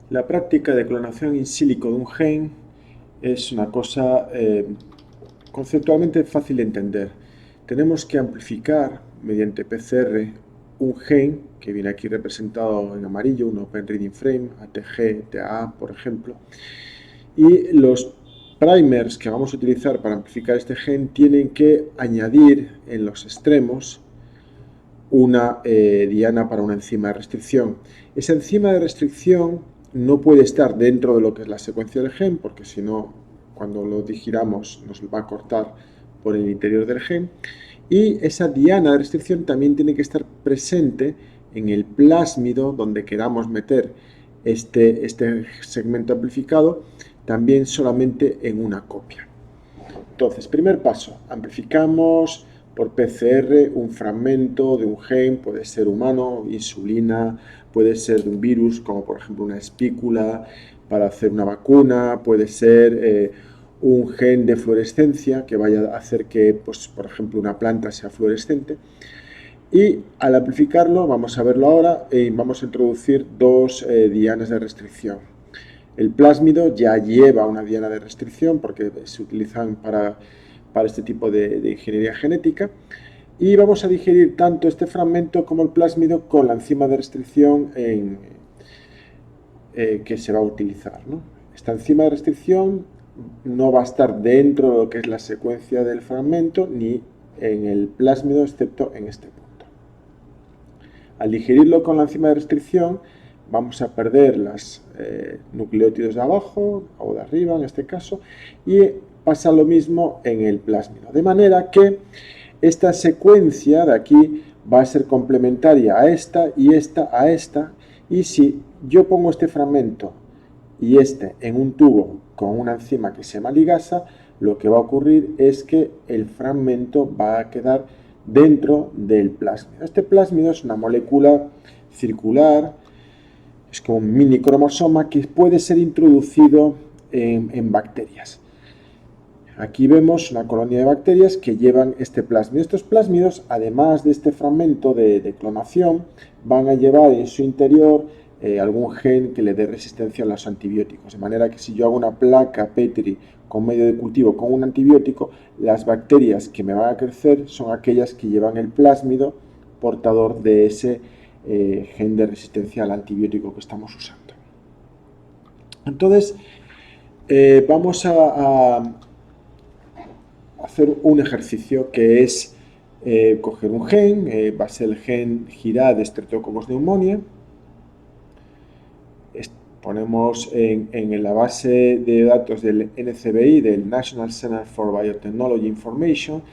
La práctica de clonación in silico de un gen es una cosa conceptualmente fácil de entender. Tenemos que amplificar mediante PCR un gen que viene aquí representado en amarillo, un Open Reading Frame, ATG, TA, por ejemplo, y los primers que vamos a utilizar para amplificar este gen tienen que añadir en los extremos una diana para una enzima de restricción. Esa enzima de restricción no puede estar dentro de lo que es la secuencia del gen, porque si no, cuando lo digiramos nos va a cortar por el interior del gen. Y esa diana de restricción también tiene que estar presente en el plásmido donde queramos meter este segmento amplificado, también solamente en una copia. Entonces, primer paso, amplificamos por PCR un fragmento de un gen, puede ser humano, insulina, puede ser de un virus, como por ejemplo una espícula para hacer una vacuna, puede ser un gen de fluorescencia que vaya a hacer que, pues, por ejemplo, una planta sea fluorescente. Y al amplificarlo, vamos a verlo ahora, vamos a introducir dos dianas de restricción. El plásmido ya lleva una diana de restricción porque se utilizan para este tipo de ingeniería genética. Y vamos a digerir tanto este fragmento como el plásmido con la enzima de restricción que se va a utilizar, ¿no? Esta enzima de restricción no va a estar dentro de lo que es la secuencia del fragmento ni en el plásmido, excepto en este punto. Al digerirlo con la enzima de restricción, vamos a perder los nucleótidos de abajo o de arriba en este caso, y pasa lo mismo en el plásmido. De manera que esta secuencia de aquí va a ser complementaria a esta y esta a esta, y si yo pongo este fragmento y este en un tubo con una enzima que se llama ligasa, lo que va a ocurrir es que el fragmento va a quedar dentro del plásmido. Este plásmido es una molécula circular, es como un mini cromosoma que puede ser introducido en bacterias. Aquí vemos una colonia de bacterias que llevan este plásmido. Estos plásmidos, además de este fragmento de clonación, van a llevar en su interior algún gen que le dé resistencia a los antibióticos. De manera que si yo hago una placa Petri con medio de cultivo con un antibiótico, las bacterias que me van a crecer son aquellas que llevan el plásmido portador de ese gen de resistencia al antibiótico que estamos usando. Entonces, vamos a hacer un ejercicio que es coger un gen, va a ser el gen GIRA de Streptococcus pneumoniae. Ponemos en la base de datos del NCBI, del National Center for Biotechnology Information,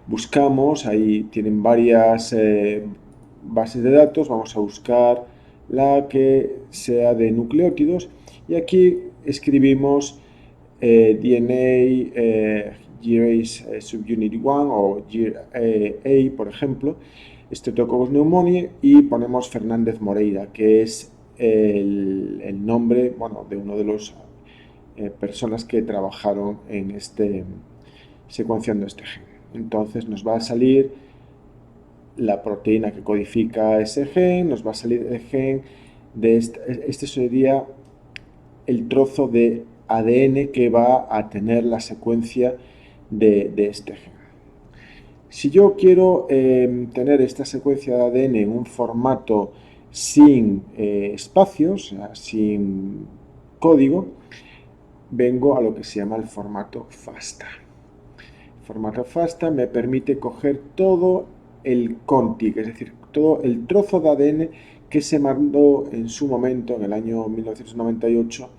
buscamos, ahí tienen varias bases de datos, vamos a buscar la que sea de nucleótidos y aquí escribimos DNA GRACE Subunit 1 o GRA, por ejemplo, Streptococcus pneumoniae, y ponemos Fernández Moreira, que es el nombre, bueno, de uno de los personas que trabajaron en secuenciando este gen. Entonces nos va a salir la proteína que codifica ese gen, nos va a salir el gen de este sería el trozo de ADN que va a tener la secuencia de este gen. Si yo quiero tener esta secuencia de ADN en un formato sin espacios, o sea, sin código, vengo a lo que se llama el formato FASTA. El formato FASTA me permite coger todo el contig, es decir, todo el trozo de ADN que se mandó en su momento, en el año 1998,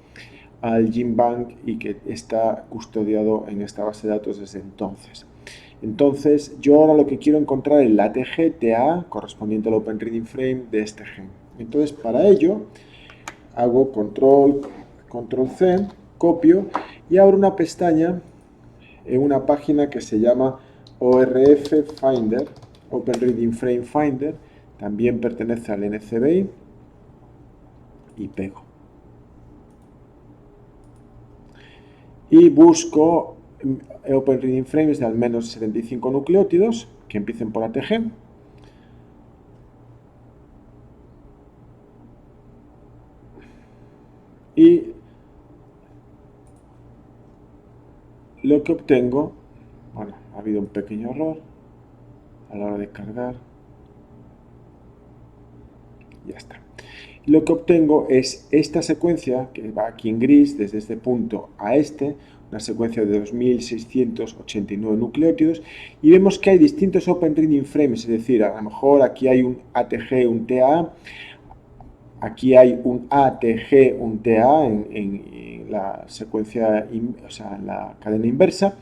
al GenBank y que está custodiado en esta base de datos desde entonces. Entonces, yo ahora lo que quiero encontrar es el ATG-TA correspondiente al Open Reading Frame de este gen. Entonces, para ello, hago Control-C, copio y abro una pestaña en una página que se llama ORF Finder, Open Reading Frame Finder, también pertenece al NCBI, y pego. Y busco Open Reading Frames de al menos 75 nucleótidos que empiecen por ATG. y lo que obtengo, bueno, ha habido un pequeño error a la hora de cargar, ya está. Lo que obtengo es esta secuencia que va aquí en gris, desde este punto a este, una secuencia de 2689 nucleótidos, y vemos que hay distintos Open Reading Frames, es decir, a lo mejor aquí hay un ATG, un TA, aquí hay un ATG, un TA en la secuencia, o sea, en la cadena inversa.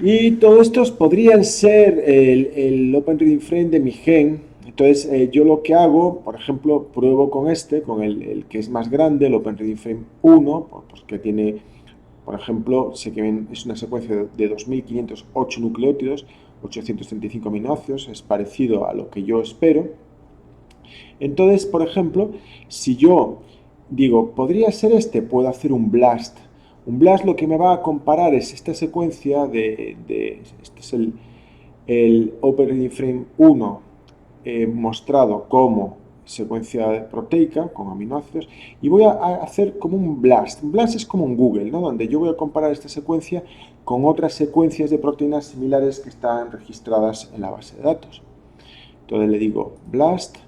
Y todos estos podrían ser el Open Reading Frame de mi gen. Entonces, yo lo que hago, por ejemplo, pruebo con este, con el que es más grande, el Open Reading Frame 1, porque tiene, por ejemplo, sé que es una secuencia de 2508 nucleótidos, 835 aminoácidos, es parecido a lo que yo espero. Entonces, por ejemplo, si yo digo, podría ser este, puedo hacer un BLAST. Un BLAST lo que me va a comparar es esta secuencia este es el Open Reading Frame 1 mostrado como secuencia proteica con aminoácidos, y voy a hacer como un BLAST. Un BLAST es como un Google, ¿no? Donde yo voy a comparar esta secuencia con otras secuencias de proteínas similares que están registradas en la base de datos. Entonces le digo BLAST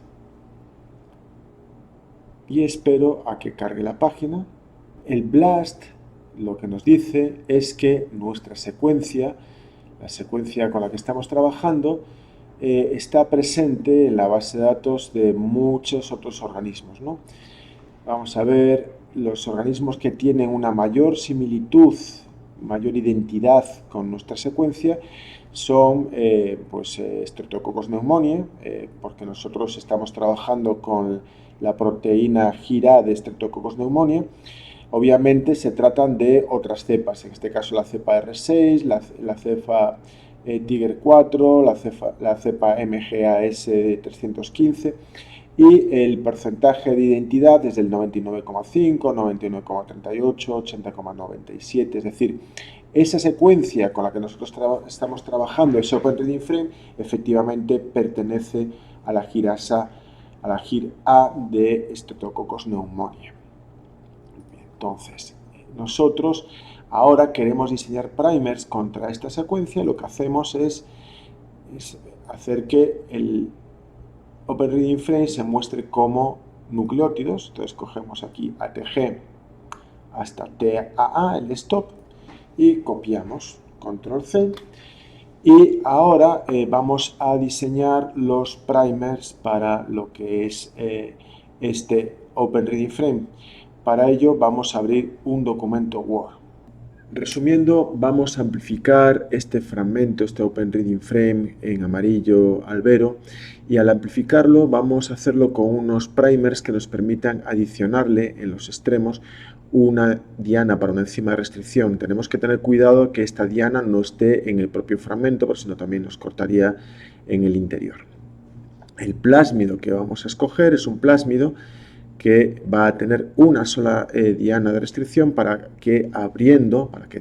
y espero a que cargue la página. El BLAST lo que nos dice es que nuestra secuencia, la secuencia con la que estamos trabajando, está presente en la base de datos de muchos otros organismos, ¿no? Vamos a ver los organismos que tienen una mayor similitud, mayor identidad con nuestra secuencia, son Streptococcus pneumoniae, porque nosotros estamos trabajando con la proteína GIRA de Streptococcus pneumoniae. Obviamente se tratan de otras cepas, en este caso la cepa R6, la cepa Tiger 4, la cepa MGAS 315, y el porcentaje de identidad es del 99,5, 99,38, 80,97, es decir, esa secuencia con la que nosotros estamos trabajando, ese Open Reading Frame, efectivamente pertenece a la GIR-A de Streptococcus pneumoniae. Entonces, nosotros ahora queremos diseñar primers contra esta secuencia. Lo que hacemos es hacer que el Open Reading Frame se muestre como nucleótidos. Entonces cogemos aquí ATG hasta TAA, el stop, y copiamos, control C. Y ahora vamos a diseñar los primers para lo que es este Open Reading Frame. Para ello vamos a abrir un documento Word. Resumiendo, vamos a amplificar este fragmento, este Open Reading Frame en amarillo albero, y al amplificarlo vamos a hacerlo con unos primers que nos permitan adicionarle en los extremos una diana para una enzima de restricción. Tenemos que tener cuidado que esta diana no esté en el propio fragmento, porque si no también nos cortaría en el interior. El plásmido que vamos a escoger es un plásmido que va a tener una sola diana de restricción para que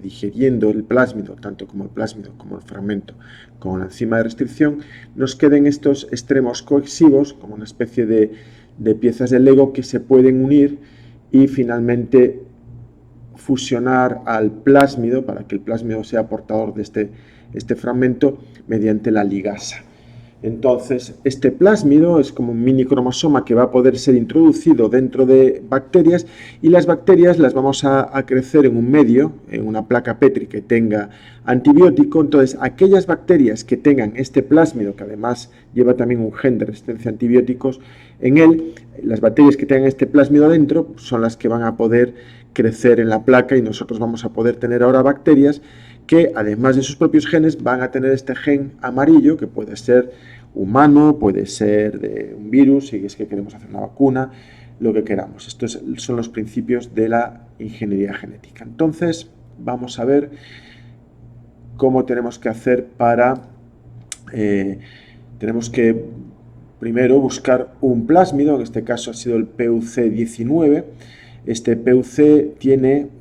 digiriendo el plásmido, tanto como el plásmido como el fragmento con la enzima de restricción, nos queden estos extremos coexivos como una especie de piezas de Lego que se pueden unir y finalmente fusionar al plásmido para que el plásmido sea portador de este fragmento mediante la ligasa. Entonces, este plásmido es como un mini cromosoma que va a poder ser introducido dentro de bacterias, y las bacterias las vamos a crecer en un medio, en una placa Petri que tenga antibiótico. Entonces, aquellas bacterias que tengan este plásmido, que además lleva también un gen de resistencia a antibióticos en él, las bacterias que tengan este plásmido dentro son las que van a poder crecer en la placa, y nosotros vamos a poder tener ahora bacterias que, además de sus propios genes, van a tener este gen amarillo, que puede ser humano, puede ser de un virus, si es que queremos hacer una vacuna, lo que queramos. Estos son los principios de la ingeniería genética. Entonces, vamos a ver cómo tenemos que hacer para... tenemos que primero buscar un plásmido, en este caso ha sido el PUC19. Este PUC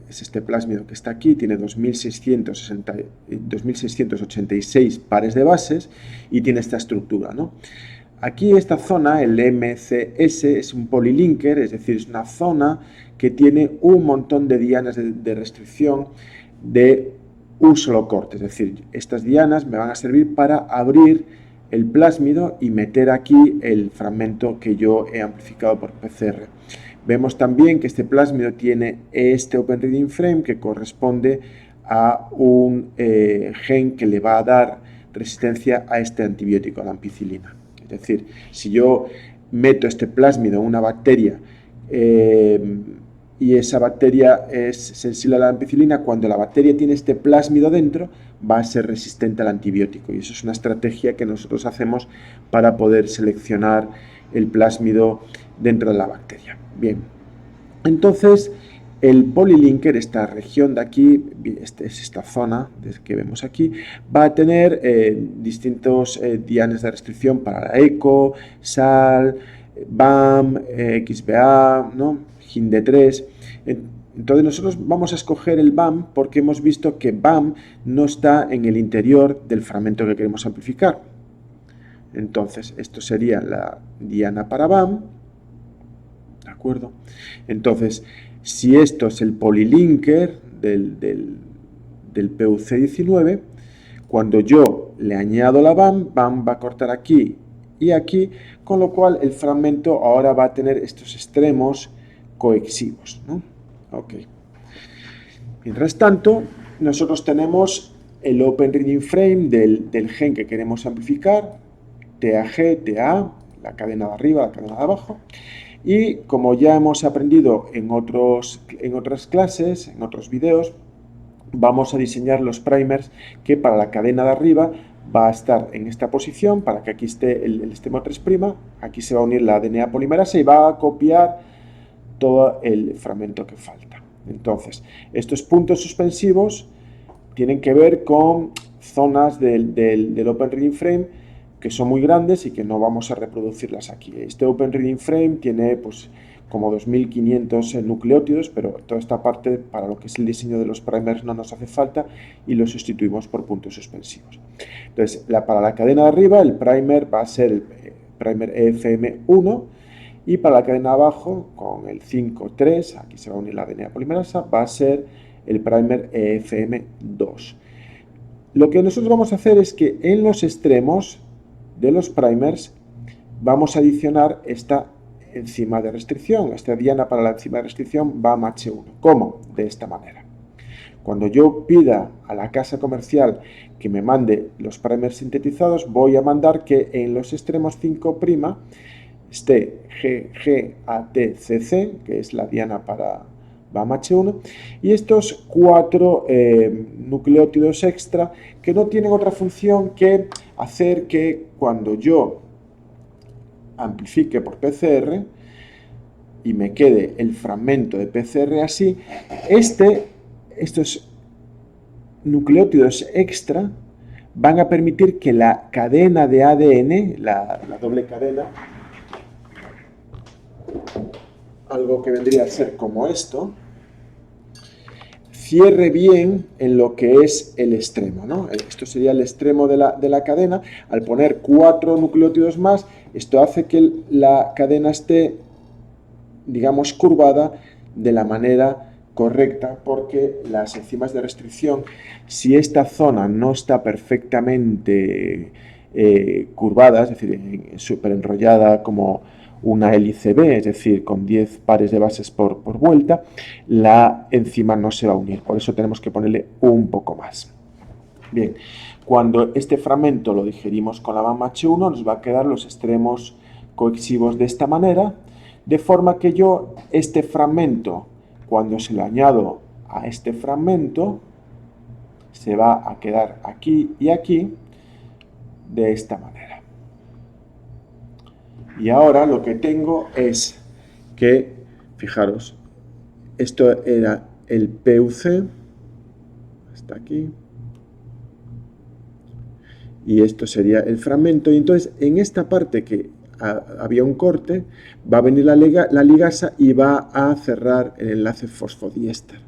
es este plásmido que está aquí, tiene 2686 pares de bases y tiene esta estructura, ¿no? Aquí esta zona, el MCS, es un polylinker, es decir, es una zona que tiene un montón de dianas de restricción de un solo corte. Es decir, estas dianas me van a servir para abrir el plásmido y meter aquí el fragmento que yo he amplificado por PCR. Vemos también que este plásmido tiene este Open Reading Frame que corresponde a un gen que le va a dar resistencia a este antibiótico, a la ampicilina. Es decir, si yo meto este plásmido en una bacteria y esa bacteria es sensible a la ampicilina, cuando la bacteria tiene este plásmido dentro, va a ser resistente al antibiótico. Y eso es una estrategia que nosotros hacemos para poder seleccionar el plásmido dentro de la bacteria. Bien, entonces el polylinker, esta región de aquí, esta zona que vemos aquí, va a tener distintos dianes de restricción para la ECO, SAL, BAM, XBA, ¿no? HindD3. Entonces nosotros vamos a escoger el BAM porque hemos visto que BAM no está en el interior del fragmento que queremos amplificar. Entonces esto sería la diana para BAM, ¿de acuerdo? Entonces, si esto es el polylinker del PUC19, cuando yo le añado la BAM va a cortar aquí y aquí, con lo cual el fragmento ahora va a tener estos extremos coexivos, ¿no? Ok. Mientras tanto, nosotros tenemos el Open Reading Frame del gen que queremos amplificar, TAG, TA, la cadena de arriba, la cadena de abajo. Y como ya hemos aprendido en otras clases, en otros videos, vamos a diseñar los primers que para la cadena de arriba va a estar en esta posición para que aquí esté el extremo 3', aquí se va a unir la DNA polimerasa y va a copiar todo el fragmento que falta. Entonces, estos puntos suspensivos tienen que ver con zonas del Open Reading Frame que son muy grandes y que no vamos a reproducirlas aquí. Este Open Reading Frame tiene pues como 2500 nucleótidos, pero toda esta parte para lo que es el diseño de los primers no nos hace falta y lo sustituimos por puntos suspensivos. Entonces, para la cadena de arriba el primer va a ser el primer EFM1 y para la cadena de abajo con el 5,3, aquí se va a unir la DNA polimerasa, va a ser el primer EFM2. Lo que nosotros vamos a hacer es que en los extremos de los primers vamos a adicionar esta enzima de restricción, esta diana para la enzima de restricción BAM-H1. ¿Cómo? De esta manera. Cuando yo pida a la casa comercial que me mande los primers sintetizados, voy a mandar que en los extremos 5' esté GGATCC, que es la diana para BAM-H1, y estos 4 nucleótidos extra que no tienen otra función que hacer que cuando yo amplifique por PCR y me quede el fragmento de PCR así, estos nucleótidos extra van a permitir que la cadena de ADN, la doble cadena, algo que vendría a ser como esto, cierre bien en lo que es el extremo, ¿no? Esto sería el extremo de la cadena. Al poner 4 nucleótidos más, esto hace que la cadena esté, digamos, curvada de la manera correcta, porque las enzimas de restricción, si esta zona no está perfectamente curvada, es decir, súper enrollada como una hélice B, es decir, con 10 pares de bases por vuelta, la enzima no se va a unir. Por eso tenemos que ponerle un poco más. Bien, cuando este fragmento lo digerimos con la BAM-H1, nos va a quedar los extremos coexivos de esta manera, de forma que yo este fragmento, cuando se lo añado a este fragmento, se va a quedar aquí y aquí de esta manera. Y ahora lo que tengo es que, fijaros, esto era el PUC, hasta aquí, y esto sería el fragmento, y entonces en esta parte que había un corte, va a venir la ligasa y va a cerrar el enlace fosfodiéster.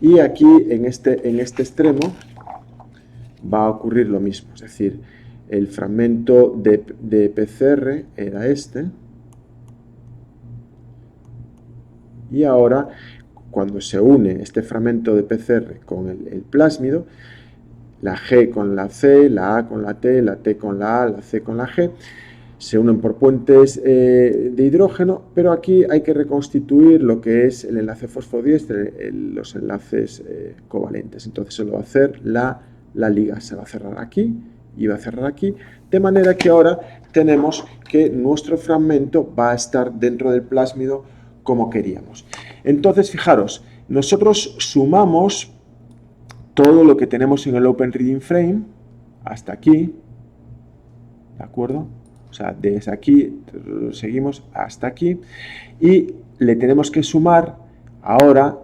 Y aquí, en este extremo, va a ocurrir lo mismo, es decir, el fragmento de PCR era este. Y ahora, cuando se une este fragmento de PCR con el plásmido, la G con la C, la A con la T con la A, la C con la G, se unen por puentes de hidrógeno, pero aquí hay que reconstituir lo que es el enlace fosfodiestre, los enlaces covalentes. Entonces se lo va a hacer la liga, se va a cerrar aquí y va a cerrar aquí, de manera que ahora tenemos que nuestro fragmento va a estar dentro del plásmido como queríamos. Entonces, fijaros, nosotros sumamos todo lo que tenemos en el Open Reading Frame hasta aquí, ¿de acuerdo? O sea, desde aquí seguimos hasta aquí y le tenemos que sumar ahora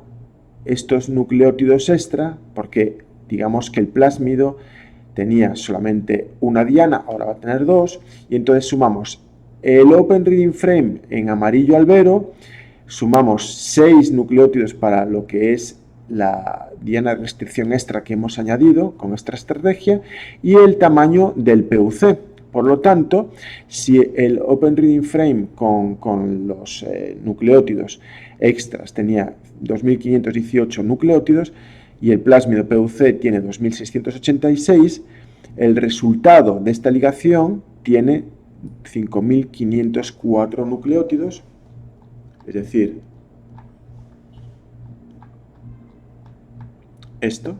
estos nucleótidos extra, porque digamos que el plásmido tenía solamente una diana, ahora va a tener dos, y entonces sumamos el Open Reading Frame en amarillo albero, sumamos 6 nucleótidos para lo que es la diana de restricción extra que hemos añadido con esta estrategia y el tamaño del PUC. Por lo tanto, si el Open Reading Frame con los nucleótidos extras tenía 2518 nucleótidos y el plásmido PUC tiene 2686, el resultado de esta ligación tiene 5504 nucleótidos, es decir, esto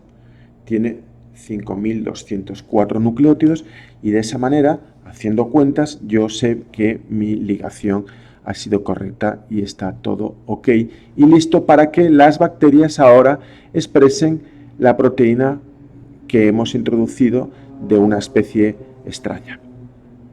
tiene 5204 nucleótidos y de esa manera, haciendo cuentas, yo sé que mi ligación ha sido correcta y está todo ok y listo para que las bacterias ahora expresen la proteína que hemos introducido de una especie extraña.